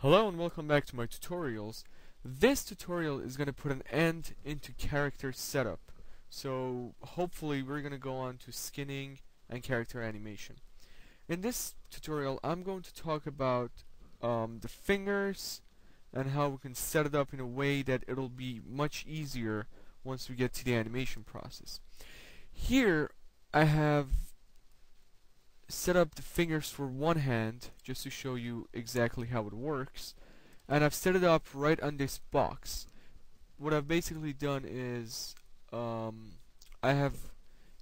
Hello and welcome back to my tutorials. This tutorial is going to put an end into character setup. So hopefully we're going to go on to skinning and character animation. In this tutorial I'm going to talk about the fingers and how we can set it up in a way that it'll be much easier once we get to the animation process. Here I have set up the fingers for one hand just to show you exactly how it works, and I've set it up right on this box. What I've basically done is I have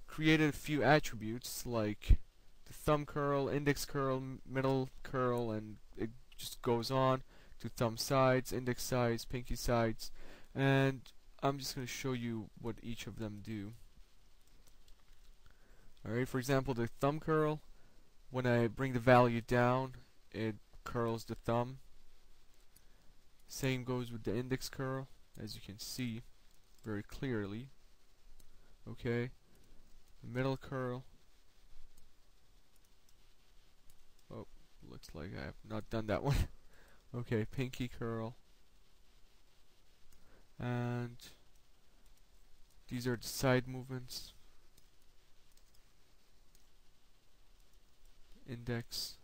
created a few attributes like the thumb curl, index curl, middle curl, and it just goes on to thumb sides, index sides, pinky sides, and I'm just going to show you what each of them do. Alright, for example, the thumb curl, when I bring the value down, it curls the thumb. Same goes with the index curl, as you can see very clearly. Okay, the middle curl. Oh, looks like I have not done that one. Okay, pinky curl. And these are the side movements. Index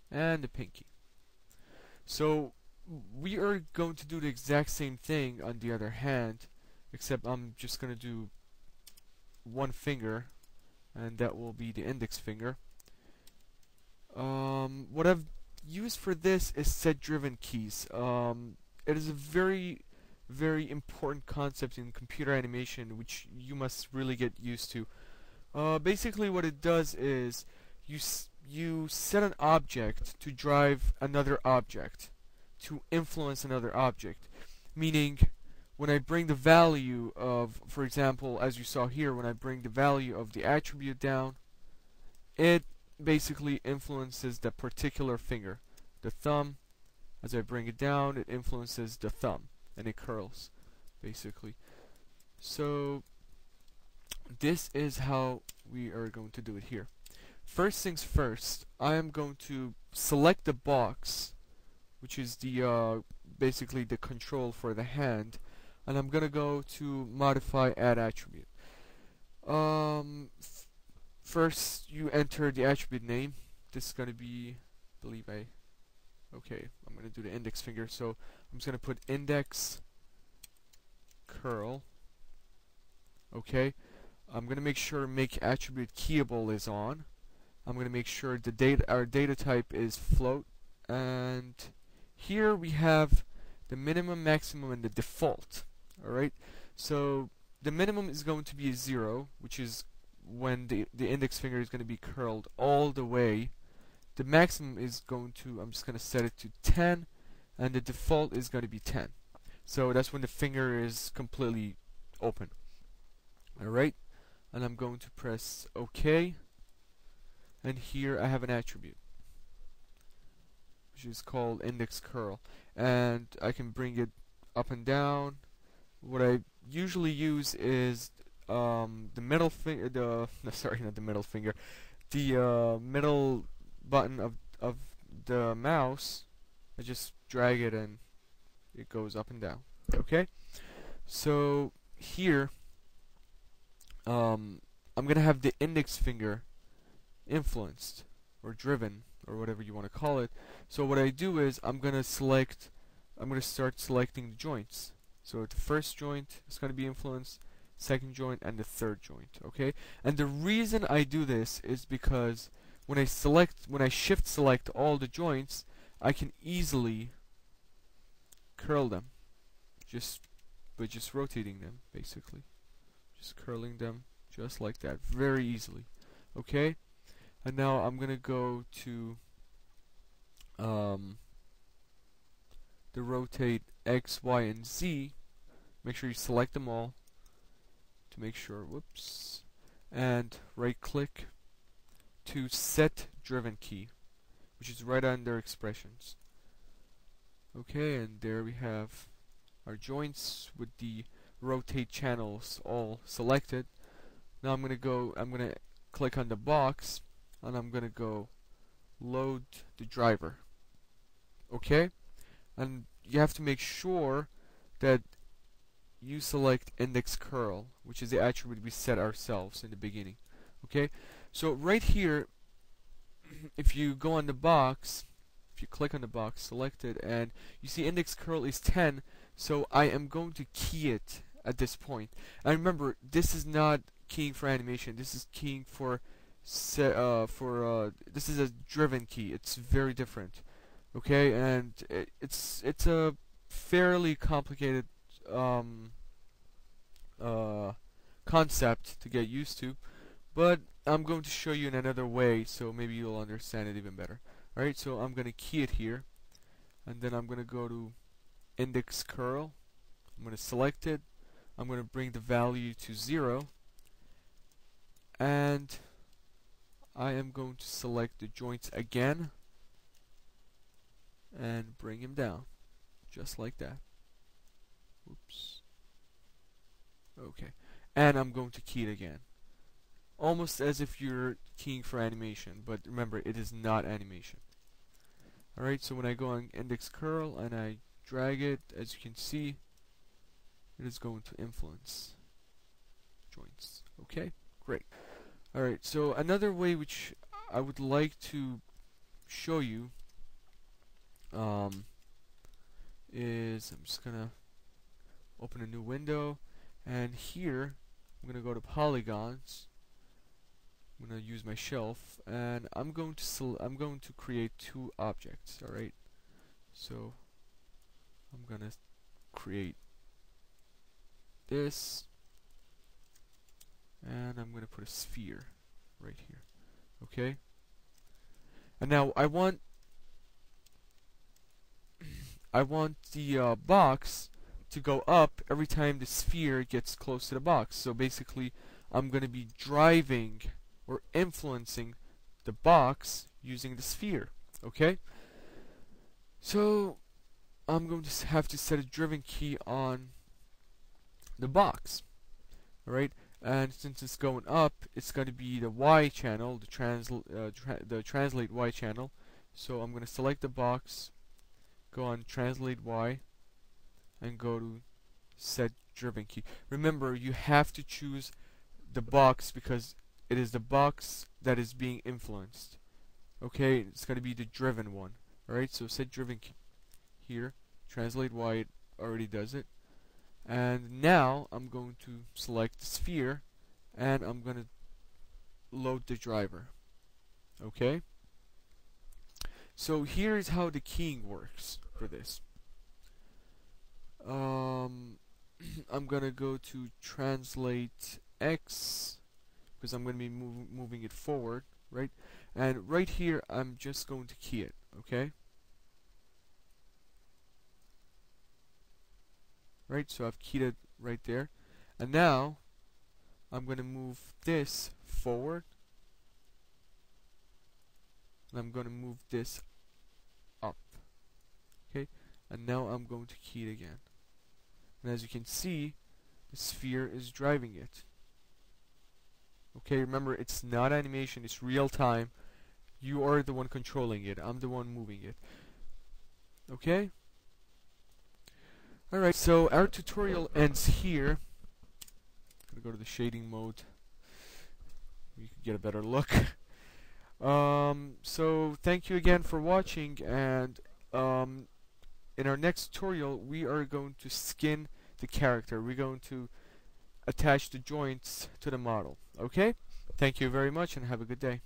and the pinky. So we are going to do the exact same thing on the other hand, except I'm just going to do one finger, and that will be the index finger. What I've used for this is set driven keys. It is a very important concept in computer animation which you must really get used to. Basically what it does is you set an object to drive another object, to influence another object. Meaning, when I bring the value of, for example, as you saw here, when I bring the value of the attribute down, it basically influences the particular finger. The thumb, as I bring it down, it influences the thumb, and it curls, basically. So this is how we are going to do it here. First things first, I am going to select the box, which is the basically the control for the hand, and I'm gonna go to modify add attribute. First you enter the attribute name. This is gonna be, okay, I'm gonna do the index finger, so I'm just gonna put index curl. Okay, I'm gonna make sure make attribute keyable is on. I'm gonna make sure the our data type is float, and here we have the minimum, maximum, and the default. Alright, so the minimum is going to be a 0, which is when the index finger is going to be curled all the way. The maximum is going to, I'm just going to set it to 10, and the default is going to be 10. So that's when the finger is completely open. Alright, and I'm going to press OK, and here I have an attribute which is called index curl, and I can bring it up and down. What I usually use is the middle finger, sorry, not the middle finger, the middle button of the mouse. I just drag it and it goes up and down. Okay, so here I'm gonna have the index finger influenced or driven or whatever you want to call it. So what I do is I'm gonna start selecting the joints. So the first joint is gonna be influenced, second joint, and the third joint. Okay, and the reason I do this is because when I shift select all the joints, I can easily curl them by just rotating them, basically. Just curling them just like that, very easily. Okay, and now I'm gonna go to the rotate X, Y, and Z. Make sure you select them all to make sure, whoops, and right click to set driven key, which is right under expressions. Okay, and there we have our joints with the rotate channels all selected. Now I'm gonna click on the box, and I'm gonna go load the driver. Okay, and you have to make sure that you select index curl, which is the attribute we set ourselves in the beginning. Okay, so right here, if you go on the box, if you click on the box, select it, and you see index curl is 10, so I am going to key it at this point. And remember, this is not keying for animation. This is keying for this is a driven key. It's very different. Okay, and it's a fairly complicated uh, concept to get used to, but I'm going to show you in another way, so maybe you'll understand it even better. Alright, so I'm going to key it here, and then I'm going to go to index curl. I'm going to select it. I'm going to bring the value to 0, and I am going to select the joints again and bring him down, just like that. Oops. Okay, and I'm going to key it again, almost as if you're keying for animation, but remember, it is not animation. Alright, so when I go on index curl and I drag it, as you can see, it is going to influence joints. Okay, great. Alright, so another way which I would like to show you is, I'm just gonna open a new window, and here I'm gonna go to polygons. I'm gonna use my shelf, and I'm going to create two objects. All right, so I'm gonna create this, and I'm gonna put a sphere right here. Okay, and now I want the box to go up every time the sphere gets close to the box. So basically, I'm going to be driving or influencing the box using the sphere. Okay? So I'm going to have to set a driven key on the box. Alright? And since it's going up, it's going to be the Y channel, the translate Y channel. So I'm going to select the box, go on translate Y, and go to set driven key. Remember, you have to choose the box because it is the box that is being influenced. Okay, it's going to be the driven one. Alright, so set driven key here, translate Y, it already does it. And now I'm going to select the sphere, and I'm going to load the driver. Okay, so here's how the keying works for this. I'm gonna go to translate X because I'm gonna be moving it forward, right? And right here, I'm just going to key it. Okay. Right, so I've keyed it right there, and now I'm gonna move this forward, and I'm gonna move this up. Okay, and now I'm going to key it again. And as you can see, the sphere is driving it. Okay, remember, it's not animation, it's real time. You are the one controlling it. I'm the one moving it. Okay? Alright, so our tutorial ends here. I'm gonna go to the shading mode. You can get a better look. So thank you again for watching, and in our next tutorial we are going to skin the character. We're going to attach the joints to the model. Okay? Thank you very much and have a good day.